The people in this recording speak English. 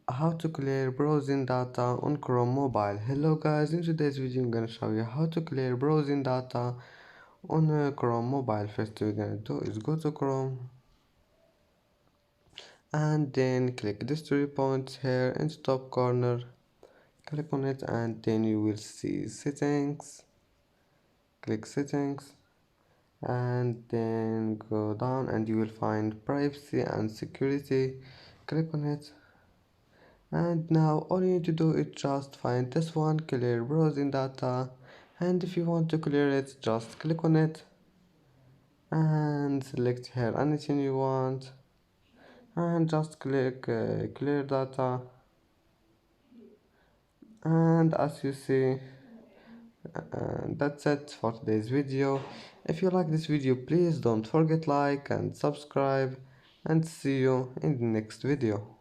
How to clear browsing data on Chrome mobile. Hello guys, in today's video I'm gonna show you how to clear browsing data on Chrome mobile. First we're gonna do is go to Chrome and then click these 3 points here in the top corner. Click on it and then you will see settings. Click settings and then go down and you will find privacy and security. Click on it. And now all you need to do is just find this one, clear browsing data, and if you want to clear it just click on it and select here anything you want and just click clear data. And as you see, that's it for today's video. If you like this video, please don't forget like and subscribe, and see you in the next video.